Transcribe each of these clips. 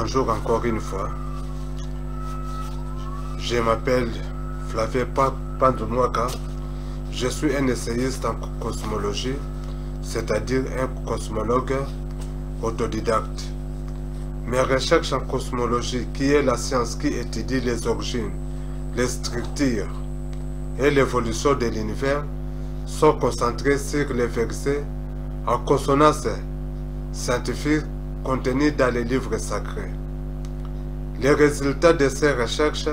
Bonjour encore une fois. Je m'appelle Flavie Pandounoaka. Je suis un essayiste en cosmologie, c'est-à-dire un cosmologue autodidacte. Mes recherches en cosmologie, qui est la science qui étudie les origines, les structures et l'évolution de l'univers, sont concentrées sur les versets en consonance scientifique contenus dans les livres sacrés. Les résultats de ces recherches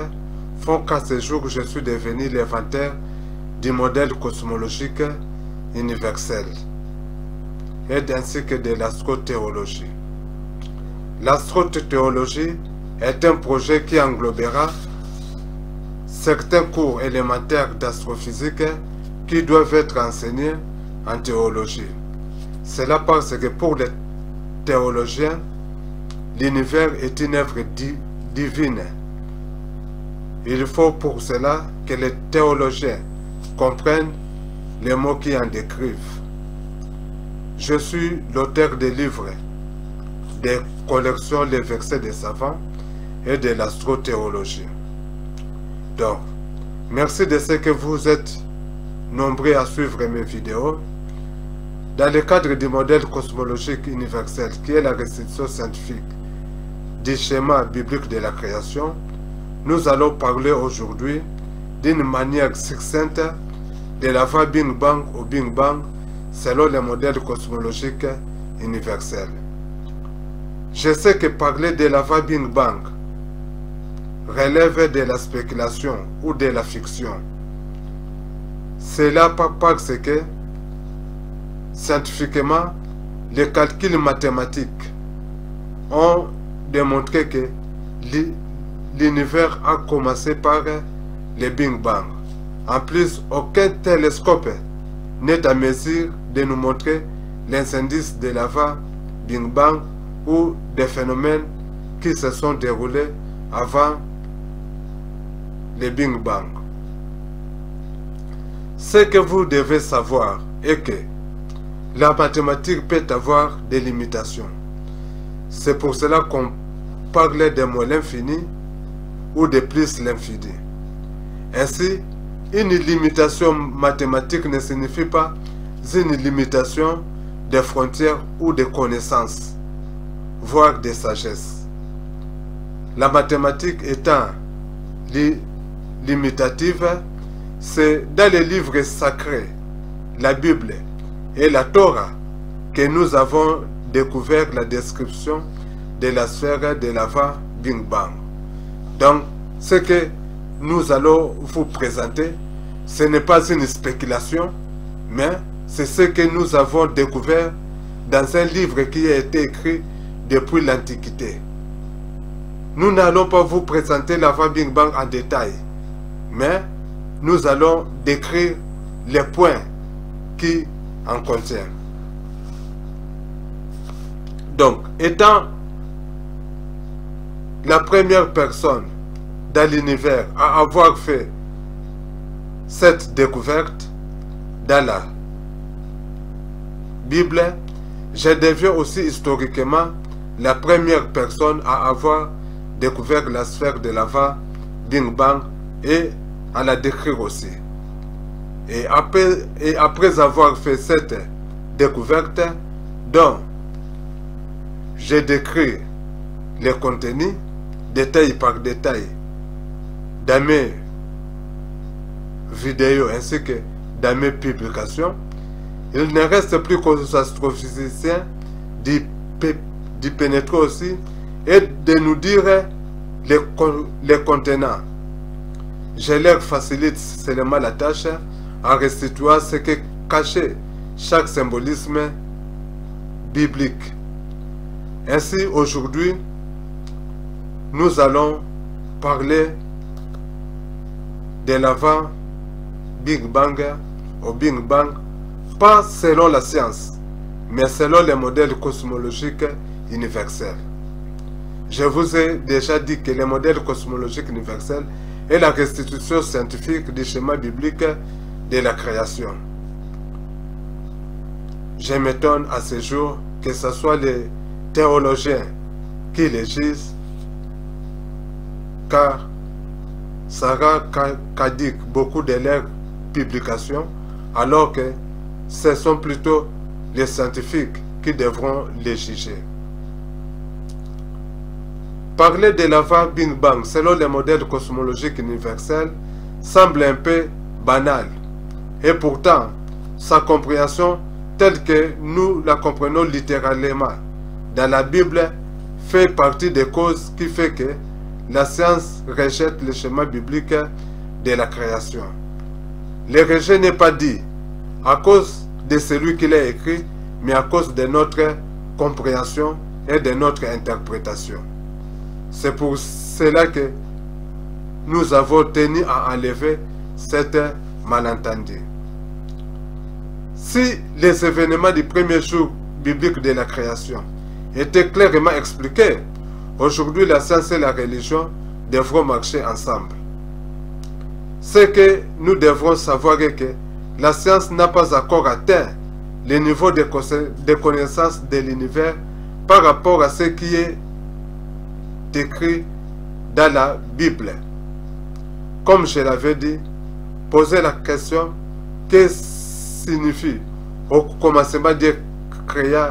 font qu'à ce jour, je suis devenu l'inventeur du modèle cosmologique universel et ainsi que de l'astrothéologie. L'astrothéologie est un projet qui englobera certains cours élémentaires d'astrophysique qui doivent être enseignés en théologie. Cela parce que pour les théologiens, l'univers est une œuvre divine. Il faut pour cela que les théologiens comprennent les mots qui en décrivent. Je suis l'auteur des livres, des collections Les versets des savants et de l'astrothéologie. Donc, merci de ce que vous êtes nombreux à suivre mes vidéos. Dans le cadre du modèle cosmologique universel, qui est la restitution scientifique du schéma biblique de la création, nous allons parler aujourd'hui d'une manière succincte de l'avant Big Bang au Big Bang selon le modèle cosmologique universel. Je sais que parler de l'avant Big Bang relève de la spéculation ou de la fiction. C'est là parce que scientifiquement, les calculs mathématiques ont démontré que l'univers a commencé par le Big Bang. En plus, aucun télescope n'est à mesure de nous montrer l'incendie de l'avant Big Bang ou des phénomènes qui se sont déroulés avant le Big Bang. Ce que vous devez savoir est que la mathématique peut avoir des limitations. C'est pour cela qu'on parle de moins l'infini ou de plus l'infini. Ainsi, une limitation mathématique ne signifie pas une limitation des frontières ou de connaissances, voire de sagesse. La mathématique étant limitative, c'est dans les livres sacrés, la Bible et la Torah, que nous avons découvert la description de la sphère de l'avant Big Bang. Donc, ce que nous allons vous présenter, ce n'est pas une spéculation, mais c'est ce que nous avons découvert dans un livre qui a été écrit depuis l'Antiquité. Nous n'allons pas vous présenter l'avant Big Bang en détail, mais nous allons décrire les points qui en contiennent. Donc, étant la première personne dans l'univers à avoir fait cette découverte dans la Bible, je deviens aussi historiquement la première personne à avoir découvert la sphère de l'avant Big Bang et à la décrire aussi. Et après avoir fait cette découverte, dont j'ai décrit les contenus, détail par détail, dans mes vidéos ainsi que dans mes publications, il ne reste plus qu'aux astrophysiciens d'y pénétrer aussi et de nous dire les contenants. Je leur facilite seulement la tâche en restituant ce que cachait chaque symbolisme biblique. Ainsi, aujourd'hui, nous allons parler de l'avant Big Bang au Big Bang, pas selon la science, mais selon les modèles cosmologiques universels. Je vous ai déjà dit que le modèle cosmologique universel est la restitution scientifique du schéma biblique de la création. Je m'étonne à ce jour que ce soit les théologiens qui les disent car Sarah caduque beaucoup de leurs publications, alors que ce sont plutôt les scientifiques qui devront les juger. Parler de l'avant Big Bang selon les modèles cosmologiques universels semble un peu banal, et pourtant sa compréhension telle que nous la comprenons littéralement dans la Bible fait partie des causes qui fait que la science rejette le schéma biblique de la création. Le rejet n'est pas dit à cause de celui qui l'a écrit, mais à cause de notre compréhension et de notre interprétation. C'est pour cela que nous avons tenu à enlever cet malentendu. Si les événements du premier jour biblique de la création étaient clairement expliqués, aujourd'hui la science et la religion devront marcher ensemble. Ce que nous devrons savoir est que la science n'a pas encore atteint le niveau de connaissance de l'univers par rapport à ce qui est écrit dans la Bible. Comme je l'avais dit, poser la question que signifie au commencement de créer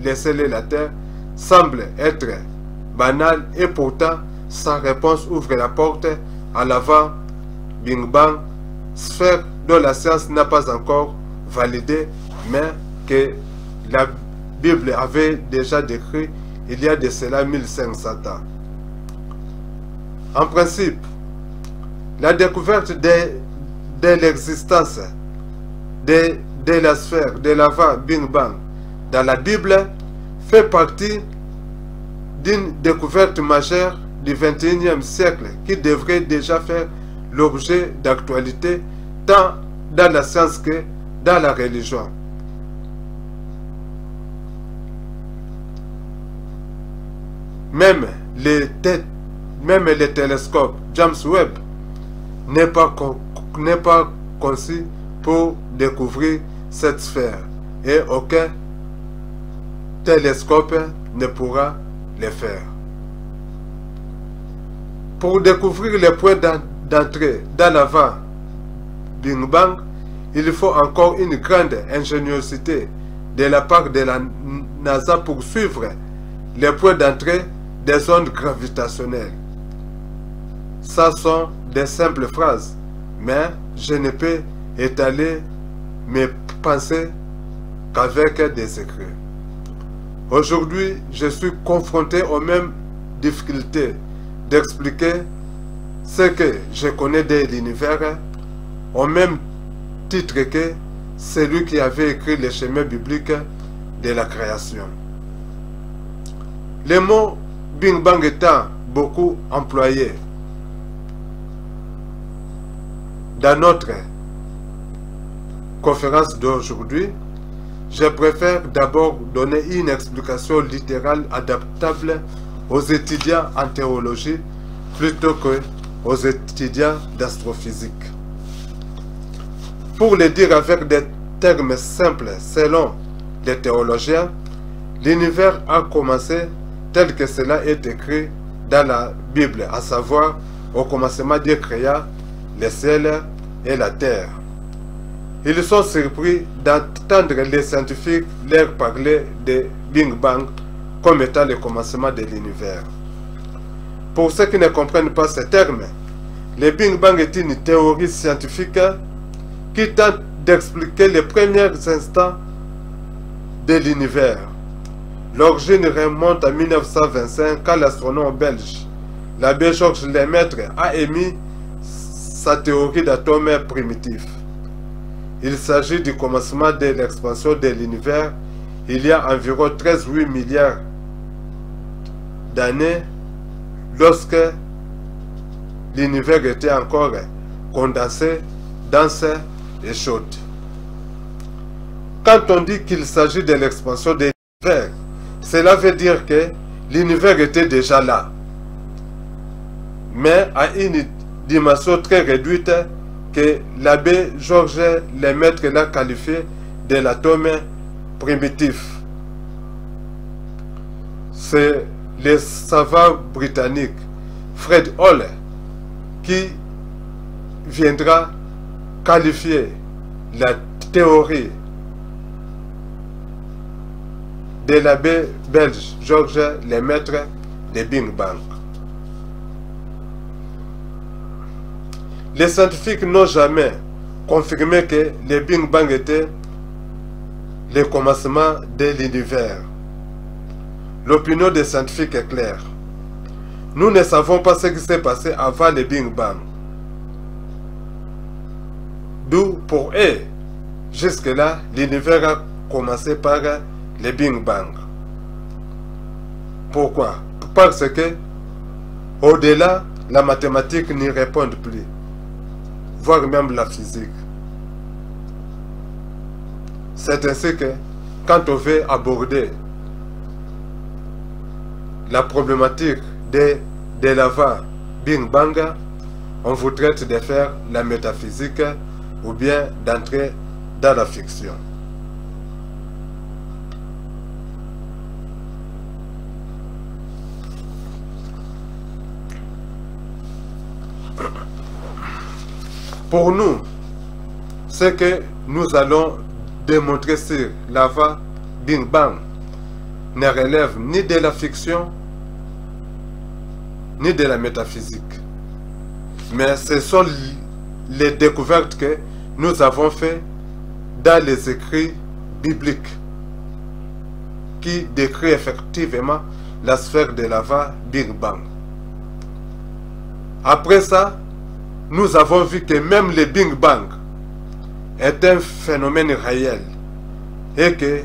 les ciels et la terre semble être banal, et pourtant sa réponse ouvre la porte à l'avant Big Bang, sphère dont la science n'a pas encore validé, mais que la Bible avait déjà décrit il y a de cela 1500 ans. En principe, la découverte de l'existence de la sphère de l'avant Big Bang dans la Bible fait partie d'une découverte majeure du XXIe siècle qui devrait déjà faire l'objet d'actualité tant dans la science que dans la religion. Même les télescopes James Webb n'est pas conçu pour découvrir cette sphère, et aucun télescope ne pourra le faire. Pour découvrir les points d'entrée dans l'avant Big Bang, il faut encore une grande ingéniosité de la part de la NASA pour suivre les points d'entrée des ondes gravitationnelles. Ça sont des simples phrases, mais je ne peux étaler mes pensées qu'avec des écrits. Aujourd'hui, je suis confronté aux mêmes difficultés d'expliquer ce que je connais de l'univers au même titre que celui qui avait écrit le schéma biblique de la création. Le mot Big Bang étant beaucoup employé dans notre conférence d'aujourd'hui, je préfère d'abord donner une explication littérale adaptable aux étudiants en théologie plutôt qu'aux étudiants d'astrophysique. Pour le dire avec des termes simples, selon les théologiens, l'univers a commencé tel que cela est écrit dans la Bible, à savoir au commencement Dieu créa les ciels et la terre. Ils sont surpris d'entendre les scientifiques leur parler de Big Bang comme étant le commencement de l'univers. Pour ceux qui ne comprennent pas ces termes, le Big Bang est une théorie scientifique qui tente d'expliquer les premiers instants de l'univers. L'origine remonte à 1925 quand l'astronome belge, l'abbé Georges Lemaître, a émis sa théorie d'atomes primitifs. Il s'agit du commencement de l'expansion de l'univers il y a environ 13,8 milliards d'années, lorsque l'univers était encore condensé, dense et chaude. Quand on dit qu'il s'agit de l'expansion de l'univers, cela veut dire que l'univers était déjà là, mais à une dimension très réduite que l'abbé Georges Lemaître l'a qualifié de l'atome primitif. C'est le savant britannique Fred Hoyle qui viendra qualifier la théorie de l'abbé belge Georges Lemaître de Big Bang. Les scientifiques n'ont jamais confirmé que le Big Bang était le commencement de l'univers. L'opinion des scientifiques est claire. Nous ne savons pas ce qui s'est passé avant le Big Bang. D'où pour eux, jusque-là, l'univers a commencé par le Big Bang. Pourquoi? Parce que, au-delà, la mathématique n'y répond plus, voire même la physique. C'est ainsi que, quand on veut aborder la problématique de l'avant Big Bang, on vous traite de faire la métaphysique ou bien d'entrer dans la fiction. Pour nous, ce que nous allons démontrer sur l'avant Big Bang ne relève ni de la fiction ni de la métaphysique. Mais ce sont les découvertes que nous avons faites dans les écrits bibliques qui décrit effectivement la sphère de l'avant Big Bang. Après ça, nous avons vu que même le Big Bang est un phénomène réel et que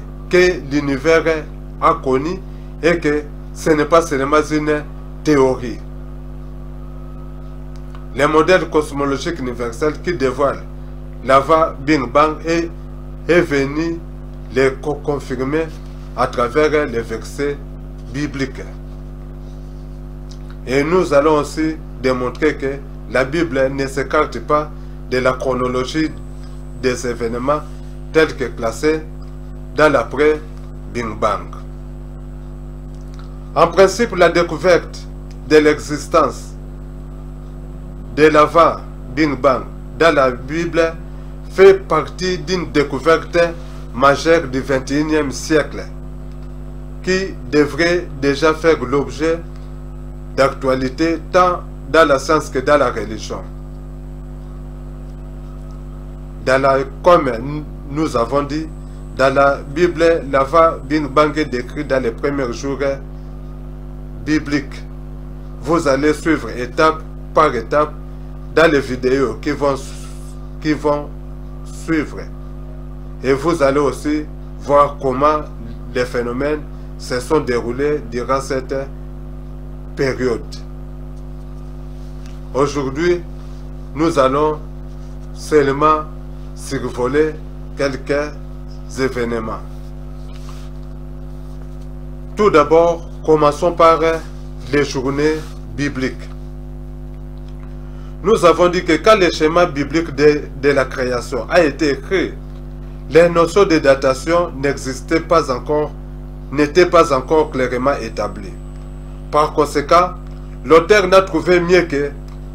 l'univers a connu et que ce n'est pas seulement une théorie. Le modèle cosmologique universel qui dévoile l'avant Big Bang est venu le confirmer à travers les versets bibliques. Et nous allons aussi démontrer que la Bible ne s'écarte pas de la chronologie des événements tels que classés dans l'après-Big Bang. En principe, la découverte de l'existence de l'avant Big Bang dans la Bible fait partie d'une découverte majeure du XXIe siècle qui devrait déjà faire l'objet d'actualité tant dans la science que dans la religion. Comme nous avons dit, dans la Bible, l'avant Big Bang est décrit dans les premiers jours bibliques. Vous allez suivre étape par étape dans les vidéos qui vont suivre. Et vous allez aussi voir comment les phénomènes se sont déroulés durant cette période. Aujourd'hui, nous allons seulement survoler quelques événements. Tout d'abord, commençons par les journées bibliques. Nous avons dit que quand le schéma biblique de la création a été écrit, les notions de datation n'étaient pas encore clairement établies. Par conséquent, l'auteur n'a trouvé mieux que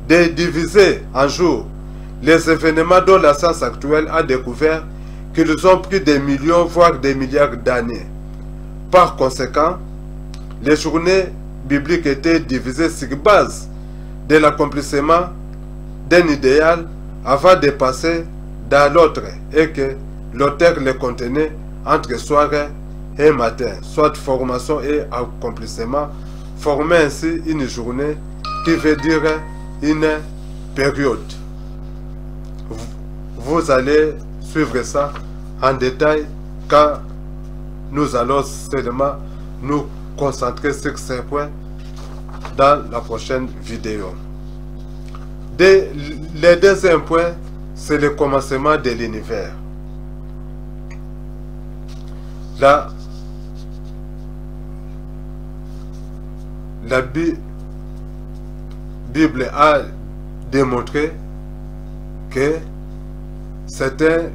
de diviser en jours les événements dont la science actuelle a découvert qu'ils ont pris des millions voire des milliards d'années. Par conséquent, les journées bibliques étaient divisées sur base de l'accomplissement d'un idéal avant de passer dans l'autre et que l'auteur les contenait entre soir et matin, soit formation et accomplissement, former ainsi une journée qui veut dire une période. Vous allez suivre ça en détail quand nous allons seulement nous concentrer sur ces points dans la prochaine vidéo. Le deuxième point, c'est le commencement de l'univers. La Bible a démontré que c'est un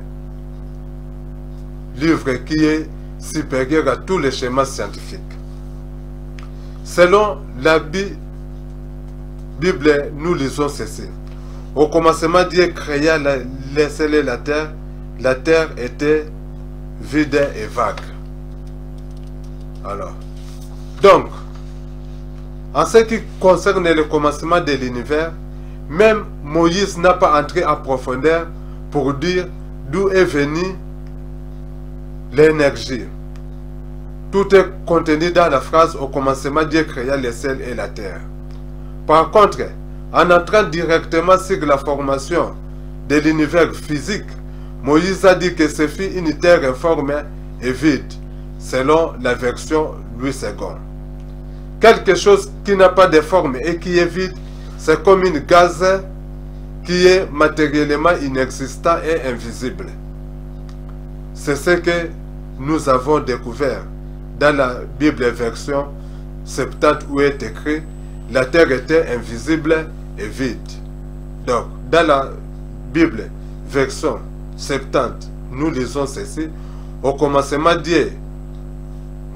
livre qui est supérieur à tous les schémas scientifiques. Selon la Bible, nous lisons ceci. Au commencement, Dieu créa les ciels et la terre. La terre était vide et vague. Alors, donc, en ce qui concerne le commencement de l'univers, même Moïse n'a pas entré en profondeur pour dire d'où est venue l'énergie. Tout est contenu dans la phrase « Au commencement, Dieu créa les ciels et la terre ». Par contre, en entrant directement sur la formation de l'univers physique, Moïse a dit que ce fut une terre informe et vide, selon la version Louis II. Quelque chose qui n'a pas de forme et qui est vide, c'est comme une gaz qui est matériellement inexistant et invisible. C'est ce que nous avons découvert dans la Bible version 70 où est écrit « La terre était invisible et vide ». Donc, dans la Bible version 70, nous lisons ceci. Au commencement, Dieu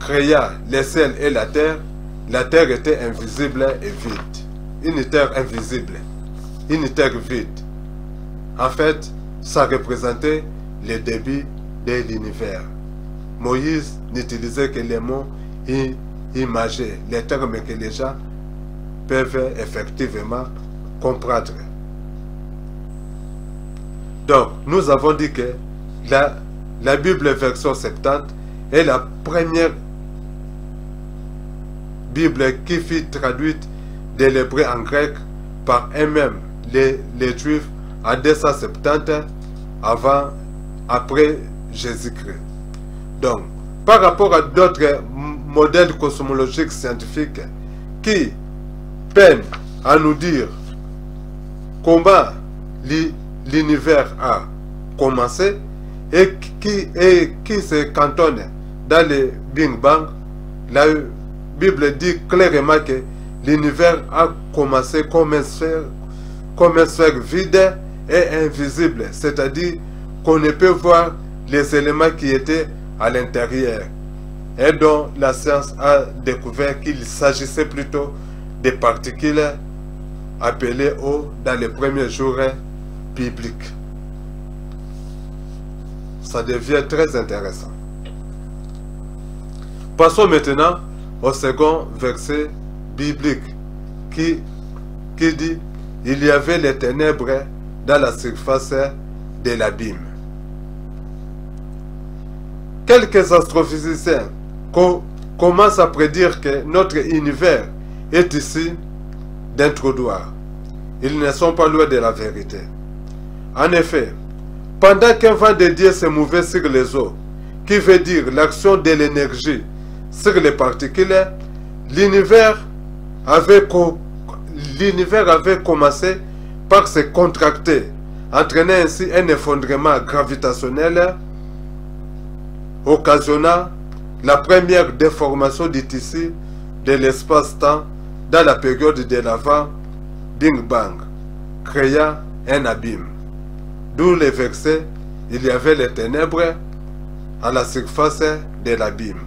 créa les ciels et la terre était invisible et vide. Une terre invisible, une terre vide. En fait, ça représentait le début de l'univers. Moïse n'utilisait que les mots imagés, les termes que les gens peuvent effectivement comprendre. Donc, nous avons dit que la Bible version 70 est la première Bible qui fut traduite de l'hébreu en grec par eux-mêmes, les Juifs, en 270 après Jésus-Christ. Donc, par rapport à d'autres modèles cosmologiques scientifiques qui peinent à nous dire comment l'univers a commencé et qui se cantonne dans le Big Bang, la Bible dit clairement que l'univers a commencé comme une sphère vide et invisible, c'est-à-dire qu'on ne peut voir les éléments qui étaient à l'intérieur et dont la science a découvert qu'il s'agissait plutôt des particules appelées eau dans les premiers jours bibliques. Ça devient très intéressant. Passons maintenant au second verset biblique qui dit « Il y avait les ténèbres dans la surface de l'abîme ». Quelques astrophysiciens commencent à prédire que notre univers est ici d'un trou noir. Ils ne sont pas loin de la vérité. En effet, pendant qu'un vent de Dieu se mouvait sur les eaux, qui veut dire l'action de l'énergie sur les particules, l'univers avait commencé par se contracter, entraînant ainsi un effondrement gravitationnel, occasionnant la première déformation du tissu de l'espace-temps dans la période de l'avant Big Bang, créant un abîme. D'où le verset « Il y avait les ténèbres à la surface de l'abîme ».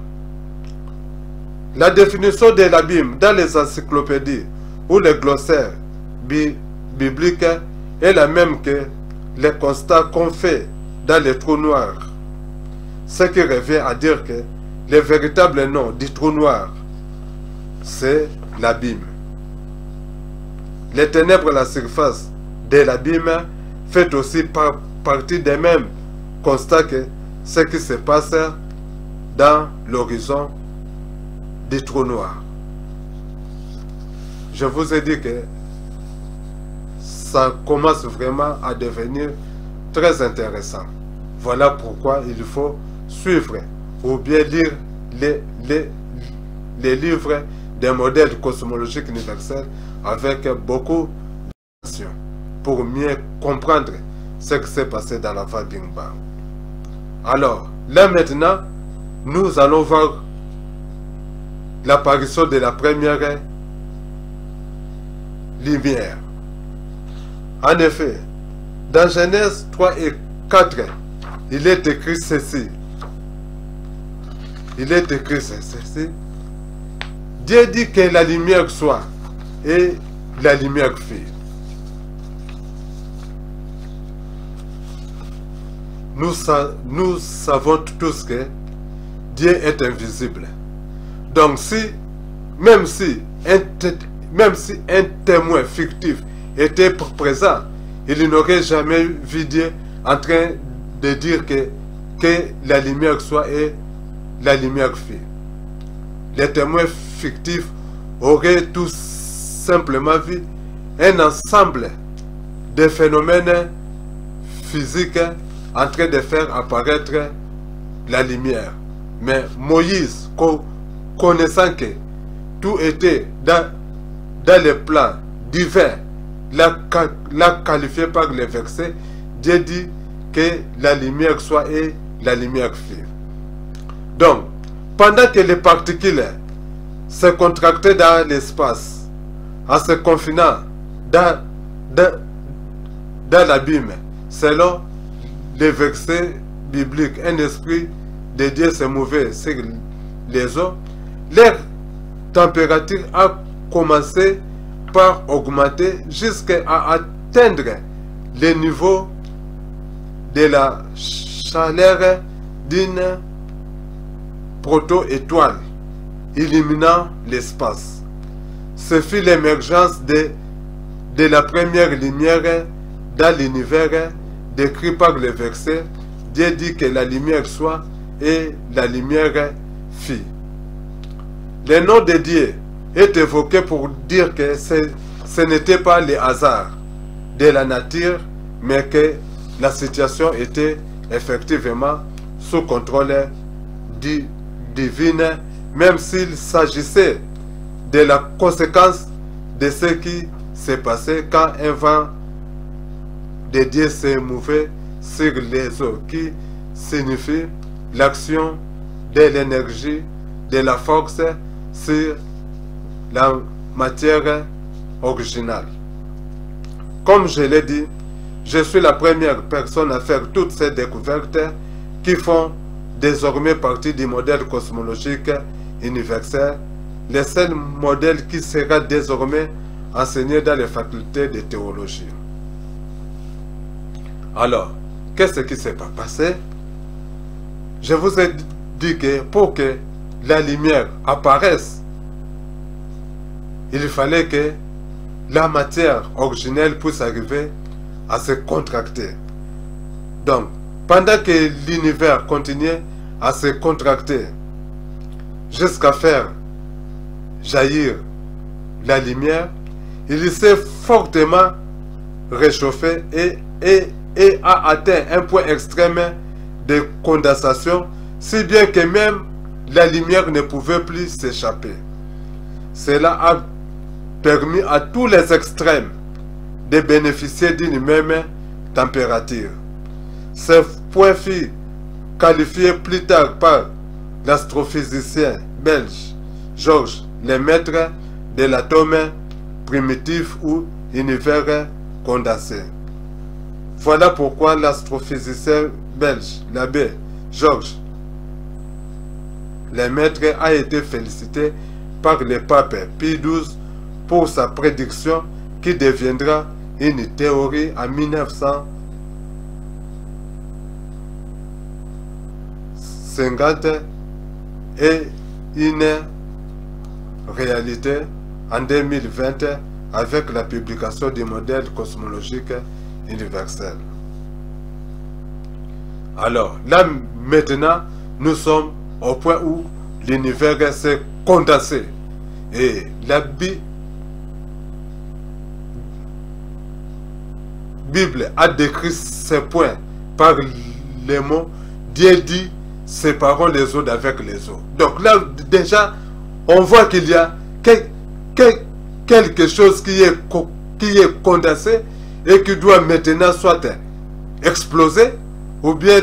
La définition de l'abîme dans les encyclopédies ou les glossaires bibliques est la même que les constats qu'on fait dans les trous noirs. Ce qui revient à dire que le véritable nom du trou noir, c'est l'abîme. Les ténèbres à la surface de l'abîme fait aussi partie des mêmes constats que ce qui se passe dans l'horizon du trou noir. Je vous ai dit que ça commence vraiment à devenir très intéressant. Voilà pourquoi il faut suivre ou bien lire les livres des modèles cosmologiques universels avec beaucoup d'attention pour mieux comprendre ce qui s'est passé dans la Big Bang. Alors, là maintenant, nous allons voir l'apparition de la première lumière. En effet, dans Genèse 3 et 4, il est écrit ceci. Il est écrit ceci. Dieu dit que la lumière soit, et la lumière fut. nous savons tous que Dieu est invisible. Donc même si un témoin fictif était présent, il n'aurait jamais vu Dieu en train de dire que la lumière soit et la lumière fut. Les témoins fictifs auraient tout simplement vu un ensemble de phénomènes physiques en train de faire apparaître la lumière. Mais Moïse, connaissant que tout était dans le plan divin, l'a qualifié par les versets, Dieu dit que la lumière soit et la lumière fut. Donc, pendant que les particules se contractaient dans l'espace, en se confinant dans l'abîme, selon les versets bibliques, un esprit de Dieu se mouvait sur les eaux, leur température a commencé par augmenter jusqu'à atteindre le niveau de la chaleur d'une proto-étoile illuminant l'espace. Ce fut l'émergence de la première lumière dans l'univers décrit par le verset. Dieu dit que la lumière soit et la lumière fit. Le nom de Dieu est évoqué pour dire que ce n'était pas le hasard de la nature, mais que la situation était effectivement sous contrôle divin, même s'il s'agissait de la conséquence de ce qui s'est passé quand un vent de Dieu s'est mouvé sur les eaux, qui signifie l'action de l'énergie, de la force sur la matière originale. Comme je l'ai dit, je suis la première personne à faire toutes ces découvertes qui font désormais partie du modèle cosmologique universel, le seul modèle qui sera désormais enseigné dans les facultés de théologie. Alors, qu'est-ce qui s'est passé? Je vous ai dit que pour que la lumière apparaisse, il fallait que la matière originelle puisse arriver à se contracter. Donc, pendant que l'univers continuait à se contracter jusqu'à faire jaillir la lumière, il s'est fortement réchauffé et a atteint un point extrême de condensation, si bien que même la lumière ne pouvait plus s'échapper. Cela a permis à tous les extrêmes de bénéficier d'une même température. Ce point fut qualifié plus tard par l'astrophysicien belge Georges Lemaître de l'atome primitif ou univers condensé. Voilà pourquoi l'astrophysicien belge, l'abbé Georges Lemaître, a été félicité par le pape Pie XII pour sa prédiction qui deviendra une théorie en 1950 et une réalité en 2020 avec la publication du modèle cosmologique universel. Alors, là maintenant, nous sommes au point où l'univers s'est condensé. Et la Bible a décrit ces points par les mots Dieu dit séparons les eaux d'avec les eaux. Donc là déjà on voit qu'il y a quelque chose qui est condensé et qui doit maintenant soit exploser ou bien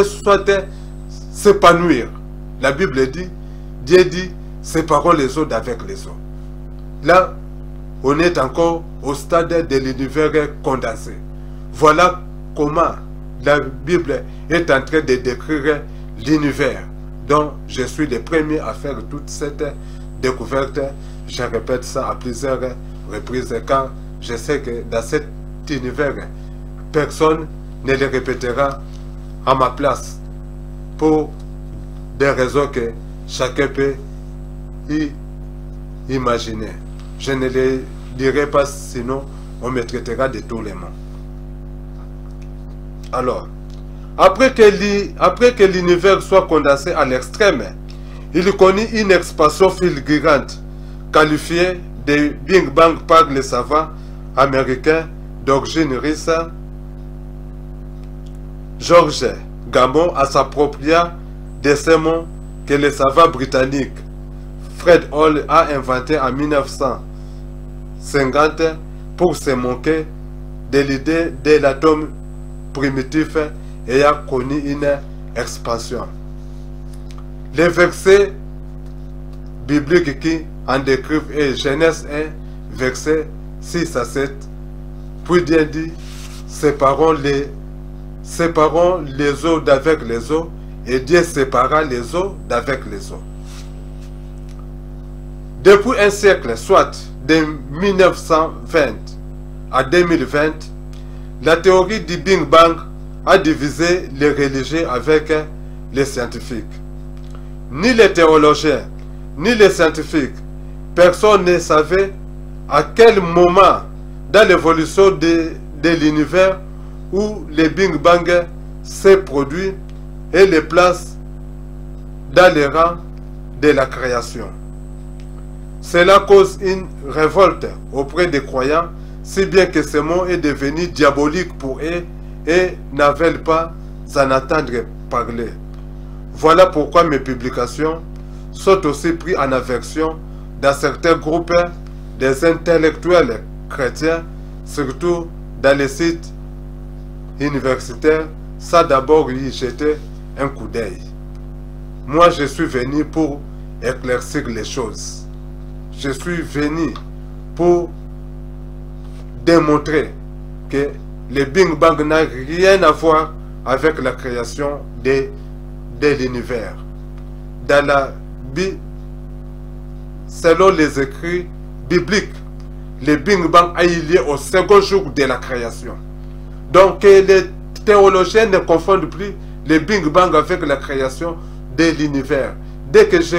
soit s'épanouir. La Bible dit, Dieu dit séparons les eaux d'avec les eaux. Là on est encore au stade de l'univers condensé. Voilà comment la Bible est en train de décrire l'univers dont je suis le premier à faire toute cette découverte. Je répète ça à plusieurs reprises quand je sais que dans cet univers, personne ne le répétera à ma place pour des raisons que chacun peut imaginer. Je ne les dirai pas, sinon on me traitera de tous les mots. Alors, après que l'univers soit condensé à l'extrême, il connut une expansion fulgurante, qualifiée de Big Bang par les savants américains d'origine russe. George Gamow s'appropria de ces mots que le savant britannique Fred Hoyle a inventé en 1950 pour se moquer de l'idée de l'atome primitif ayant connu une expansion. Les versets bibliques qui en décrivent est Genèse 1, versets 6 à 7. Puis Dieu dit, séparons les eaux d'avec les eaux, et Dieu sépara les eaux d'avec les eaux. Depuis un siècle, soit de 1920 à 2020, la théorie du Big Bang a divisé les religieux avec les scientifiques. Ni les théologiens, ni les scientifiques, personne ne savait à quel moment dans l'évolution de l'univers où le Big Bang s'est produit et les place dans les rangs de la création. Cela cause une révolte auprès des croyants, si bien que ce mot est devenu diabolique pour eux et n'avaient pas à en entendre parler. Voilà pourquoi mes publications sont aussi prises en aversion dans certains groupes des intellectuels chrétiens, surtout dans les sites universitaires, sans d'abord y jeter un coup d'œil. Moi, je suis venu pour éclaircir les choses. Je suis venu pour démontrer que le Big Bang n'a rien à voir avec la création de l'univers. Dans la Bible, selon les écrits bibliques, le Big Bang a eu lieu au second jour de la création. Donc les théologiens ne confondent plus le Big Bang avec la création de l'univers. Dès que je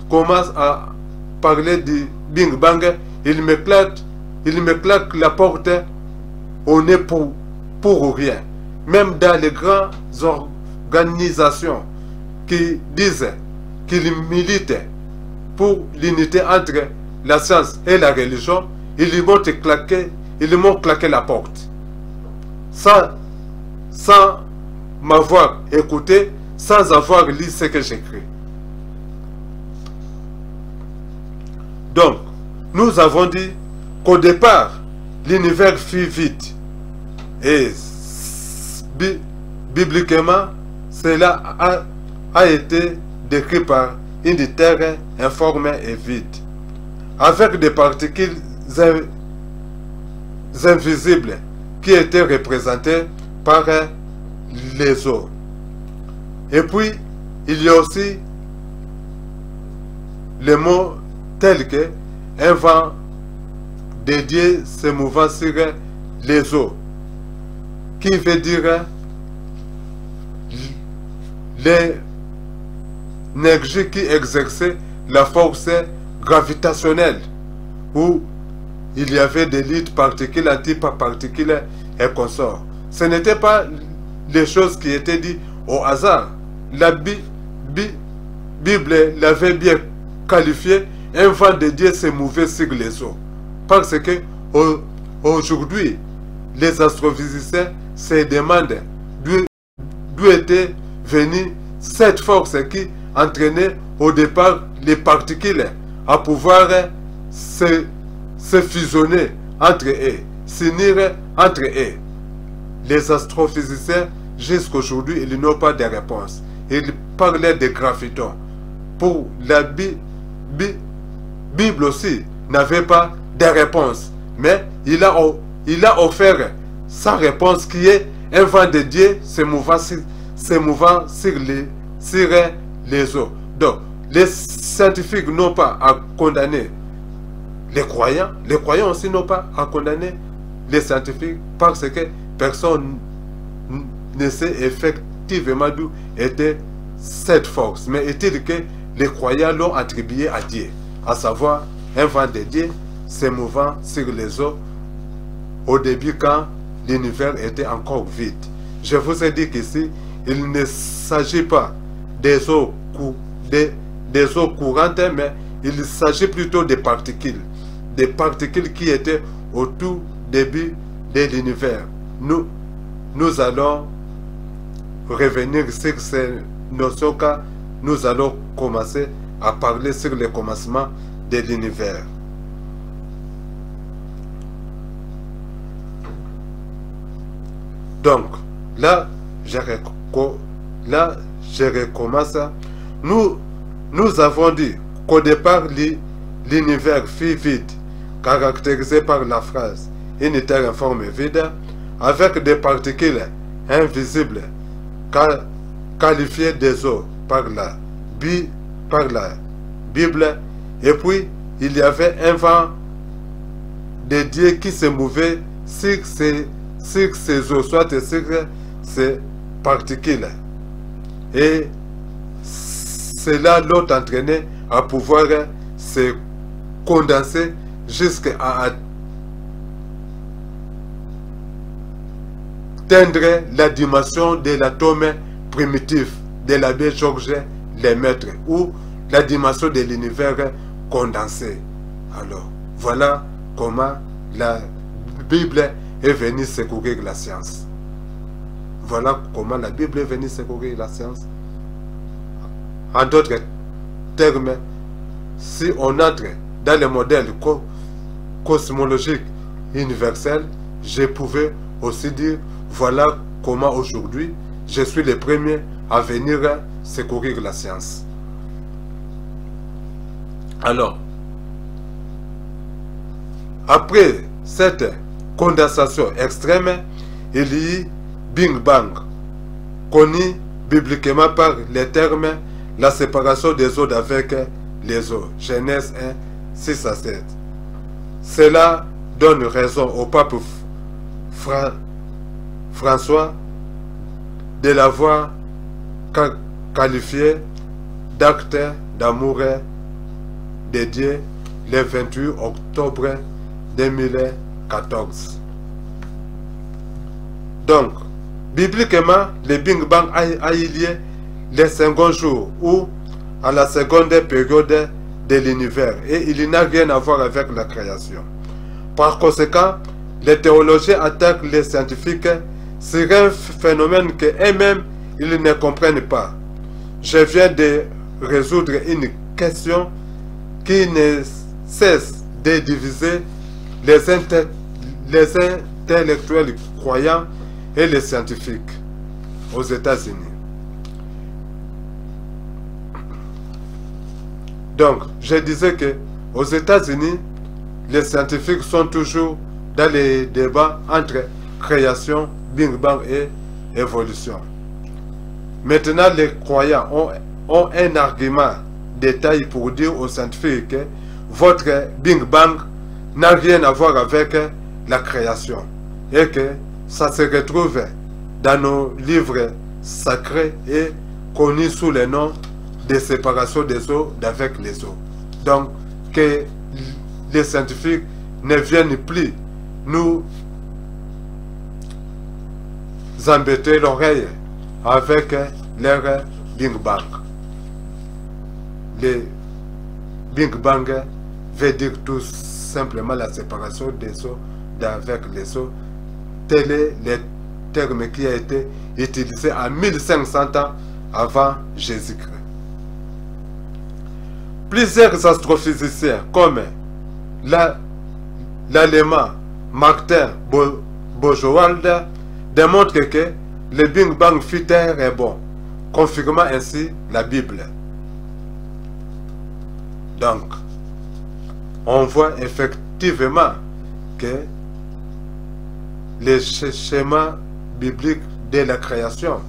commence à parler du Big Bang, il me claque la porte au nez pour rien. Même dans les grandes organisations qui disent qu'ils militent pour l'unité entre la science et la religion, ils m'ont claqué la porte. Sans m'avoir écouté, sans avoir lu ce que j'écris. Donc, nous avons dit qu'au départ, l'univers fut vide. Et bibliquement, cela a été décrit par une terre informe et vide, avec des particules invisibles qui étaient représentées par les eaux. Et puis, il y a aussi les mots tels que un vent dédié se mouvant sur les eaux, qui veut dire l'énergie qui exerçait la force gravitationnelle, où il y avait des litres, particules, antiparticules et consorts. Ce n'était pas les choses qui étaient dites au hasard. La Bible l'avait bien qualifié, un vent de Dieu se mouvait sur les eaux. Parce que aujourd'hui, les astrophysiciens se demandent d'où était venue cette force qui entraînait au départ les particules à pouvoir se fusionner entre eux, s'unir entre eux. Les astrophysiciens, jusqu'aujourd'hui, ils n'ont pas de réponse. Ils parlaient de graviton. Pour la Bible aussi, n'avait pas de réponse. Mais il a offert sa réponse qui est un vent de Dieu se mouvant sur les eaux. Donc, les scientifiques n'ont pas à condamner les croyants aussi n'ont pas à condamner les scientifiques parce que personne ne sait effectivement d'où était cette force. Mais est-il que les croyants l'ont attribué à Dieu, à savoir un vent de Dieu se mouvant sur les eaux au début quand l'univers était encore vide. Je vous ai dit qu'ici, il ne s'agit pas des eaux courantes, mais il s'agit plutôt des particules qui étaient au tout début de l'univers. Nous allons revenir sur ces notions car nous allons commencer à parler sur le commencement de l'univers. Donc, là, je recommence. Nous avons dit qu'au départ, l'univers fut vide, caractérisé par la phrase « une terre informe vide », avec des particules invisibles, qualifiées des eaux par la Bible, et puis il y avait un vent de Dieu qui se mouvait sur ces eaux, soit sur ces particules. Et cela l'a entraîné à pouvoir se condenser jusqu'à atteindre la dimension de l'atome primitif de l'abbé Georges Lemaître, ou la dimension de l'univers condensé. Alors, voilà comment la Bible est venue secourir la science. Voilà comment la Bible est venue secourir la science. En d'autres termes, si on entre dans le modèle cosmologique universel, je pouvais aussi dire, voilà comment aujourd'hui, je suis le premier à venir secourir la science. Alors, après cette condensation extrême, il y a Big Bang, connu bibliquement par les termes la séparation des eaux avec les eaux. Genèse 1, 6 à 7. Cela donne raison au pape François de l'avoir qualifié d'acte d'amour de Dieu le 28 octobre 2014. Donc, bibliquement, le Big Bang a eu lieu le second jour ou à la seconde période de l'univers et il n'a rien à voir avec la création. Par conséquent, les théologiens attaquent les scientifiques sur un phénomène qu'eux-mêmes ils ne comprennent pas. Je viens de résoudre une question qui ne cesse de diviser les intellectuels croyants et les scientifiques aux États-Unis. Donc, je disais que aux États-Unis, les scientifiques sont toujours dans les débats entre création, Big Bang et évolution. Maintenant, les croyants ont un argument détaillé pour dire aux scientifiques que votre Big Bang n'a rien à voir avec la création et que ça se retrouve dans nos livres sacrés et connus sous le nom de séparation des eaux d'avec les eaux. Donc, que les scientifiques ne viennent plus nous embêter l'oreille avec leur Big Bang. Le Big Bang veut dire tout simplement la séparation des eaux d'avec les eaux. Tel est le terme qui a été utilisé en 1500 ans avant Jésus-Christ. Plusieurs astrophysiciens comme l'allemand Martin Božold démontrent que le Big Bang fut un rebond, confirmant ainsi la Bible. Donc, on voit effectivement que le schéma biblique de la création,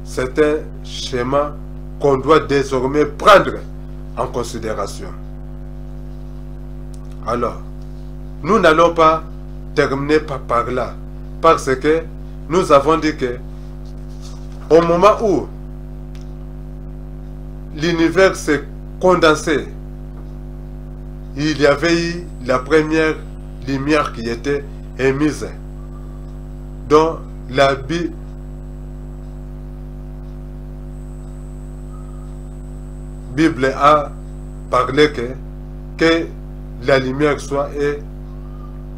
c'est un schéma qu'on doit désormais prendre en considération. Alors, nous n'allons pas terminer par là, parce que nous avons dit que au moment où l'univers s'est condensé, il y avait eu la première lumière qui était émise, dont la Bible a parlé que la lumière soit et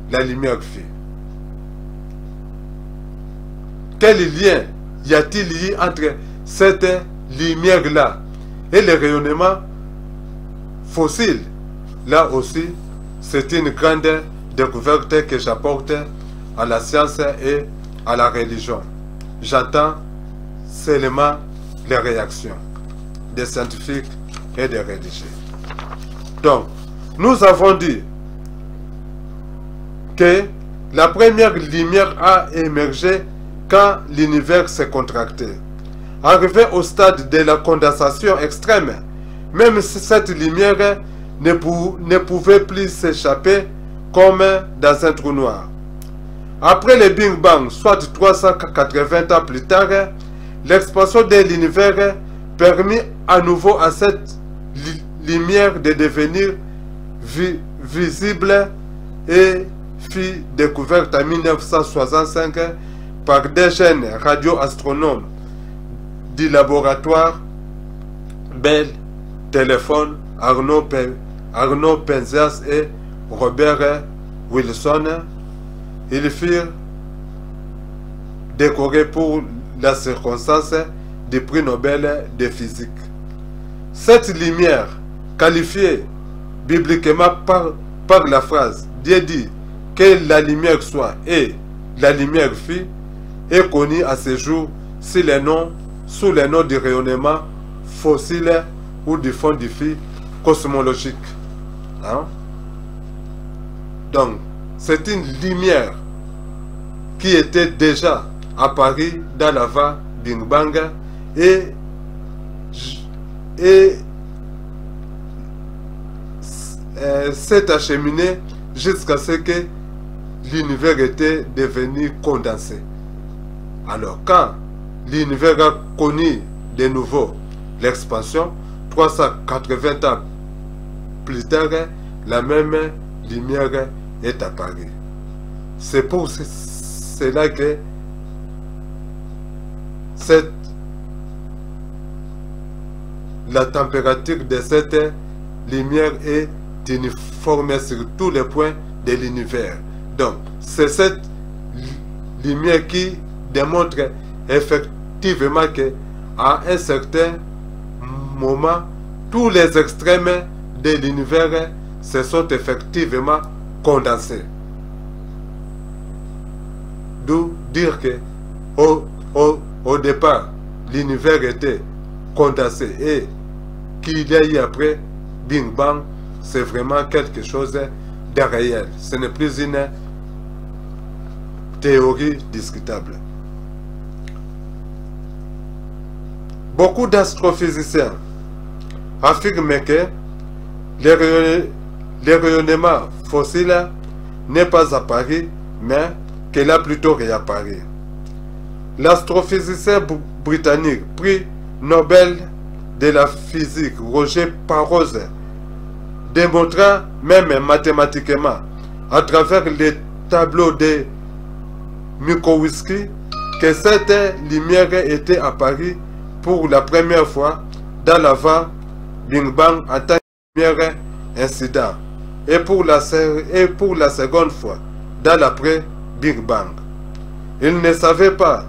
la lumière fut. Quel lien y a-t-il eu entre cette lumière-là et le rayonnement fossile? Là aussi, c'est une grande découverte que j'apporte à la science et à la religion. J'attends seulement les réactions des scientifiques et des religieux. Donc, nous avons dit que la première lumière a émergé quand l'univers s'est contracté. Arrivé au stade de la condensation extrême, même si cette lumière ne pouvait plus s'échapper comme dans un trou noir. Après le Big Bang, soit 380 ans plus tard, l'expansion de l'univers permit à nouveau à cette lumière de devenir visible et fut découverte en 1965 par des jeunes radioastronomes du laboratoire Bell Telephone, Arnaud Penzias et Robert Wilson. Ils furent décorés pour la circonstance du prix Nobel de physique. Cette lumière, qualifiée bibliquement par la phrase « Dieu dit que la lumière soit et la lumière fut », est connue à ce jour sous le nom du rayonnement fossile ou du fond du fil cosmologique. Hein? Donc, c'est une lumière qui était déjà apparue dans l'avant Big Bang et s'est acheminée jusqu'à ce que l'univers était devenu condensé. Alors, quand l'univers a connu de nouveau l'expansion, 380 ans plus tard, la même lumière est apparue. C'est pour cela que la température de cette lumière est uniforme sur tous les points de l'univers. Donc, c'est cette lumière qui démontre effectivement que à un certain moment, tous les extrêmes de l'univers se sont effectivement condensés. D'où dire que au départ, l'univers était condensé et qu'il y a eu après Big Bang, c'est vraiment quelque chose de réel. Ce n'est plus une théorie discutable. Beaucoup d'astrophysiciens affirment que le rayonnement fossile n'est pas apparu, mais qu'elle a plutôt réapparu. L'astrophysicien britannique, prix Nobel de la physique, Roger Penrose, démontra même mathématiquement, à travers les tableaux de Minkowski, que cette lumière était apparue pour la première fois dans l'avant Big Bang en tant que lumière incident et pour la seconde fois dans l'après Big Bang. Il ne savait pas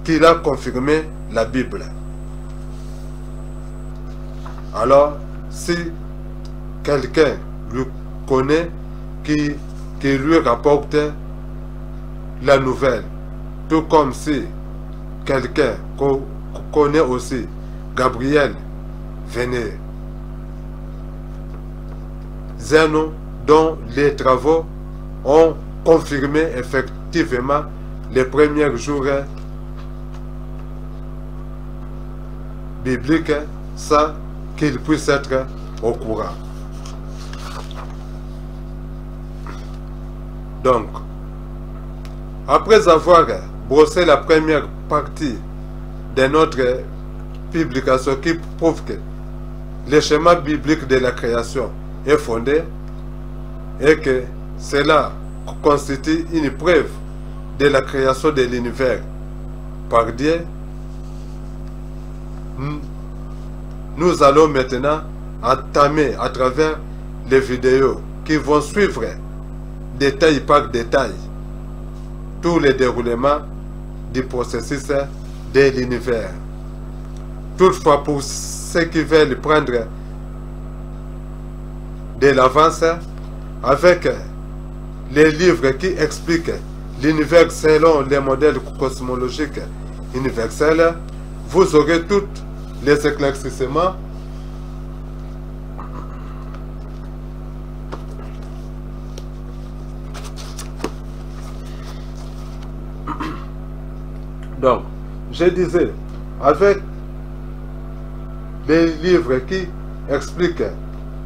qu'il a confirmé la Bible. Alors, si quelqu'un lui connaît, qui lui rapporte la nouvelle, tout comme si quelqu'un connaît aussi Gabriel Venet, Zeno, dont les travaux ont confirmé effectivement les premiers jours bibliques, sans qu'il puisse être au courant. Donc, après avoir brosser la première partie de notre publication qui prouve que le schéma biblique de la création est fondé et que cela constitue une preuve de la création de l'univers par Dieu, nous allons maintenant entamer à travers les vidéos qui vont suivre détail par détail tous les déroulements du processus de l'univers. Toutefois, pour ceux qui veulent prendre de l'avance avec les livres qui expliquent l'univers selon les modèles cosmologiques universels, vous aurez tous les éclaircissements donc, je disais, avec les livres qui expliquent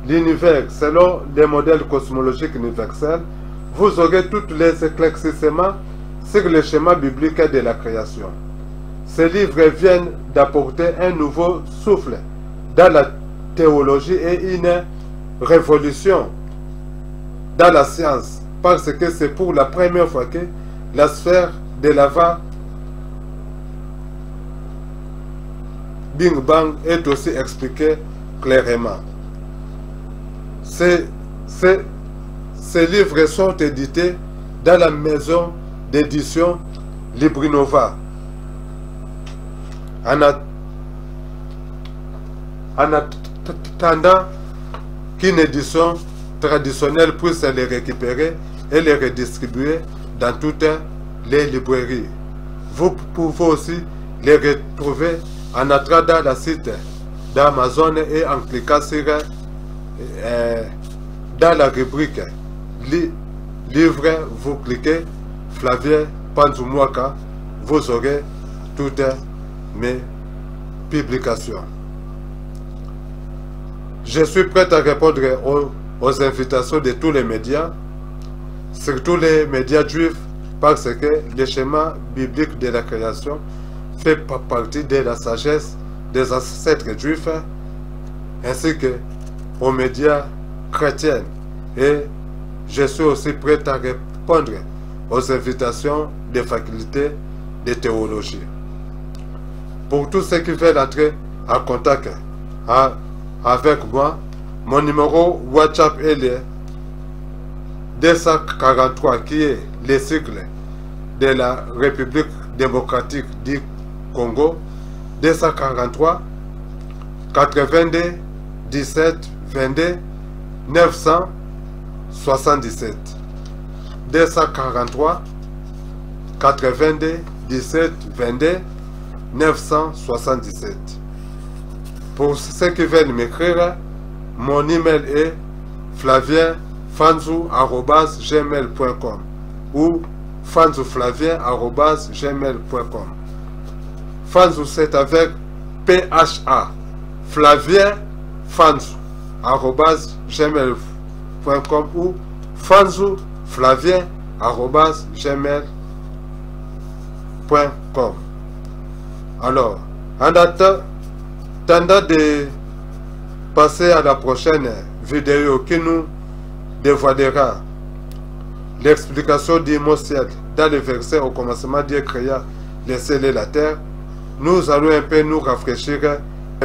l'univers selon les modèles cosmologiques universels, vous aurez tous les éclaircissements sur le schéma biblique de la création. Ces livres viennent d'apporter un nouveau souffle dans la théologie et une révolution dans la science, parce que c'est pour la première fois que la sphère de l'avant Big Bang est aussi expliquée clairement. Ces livres sont édités dans la maison d'édition Librinova. En attendant qu'une édition traditionnelle puisse les récupérer et les redistribuer dans toutes les librairies. Vous pouvez aussi les retrouver en entrant dans le site d'Amazon et en cliquant sur dans la rubrique livre, vous cliquez Flavien Panzumwaka, vous aurez toutes mes publications. Je suis prêt à répondre aux invitations de tous les médias, surtout les médias juifs, parce que le schéma biblique de la création fait partie de la sagesse des ancêtres juifs, ainsi que aux médias chrétiens. Et je suis aussi prêt à répondre aux invitations des facultés de théologie. Pour tous ceux qui veulent entrer en contact avec moi, mon numéro WhatsApp est le 243, qui est le sigle de la République démocratique du Congo, 243 82 17 22 977. 243 82 17 22 977. Pour ceux qui veulent m'écrire, mon email est flavienfanzou@gmail.com ou fanzouflavien@gmail.com. Fanzou, c'est avec PHA. Flavien Fanzou@gmail.com ou fanzouflavien@gmail.com. Alors, en attendant de passer à la prochaine vidéo qui nous dévoilera l'explication du mot ciel dans le verset au commencement, Dieu créa les cieux et la terre, nous allons un peu nous rafraîchir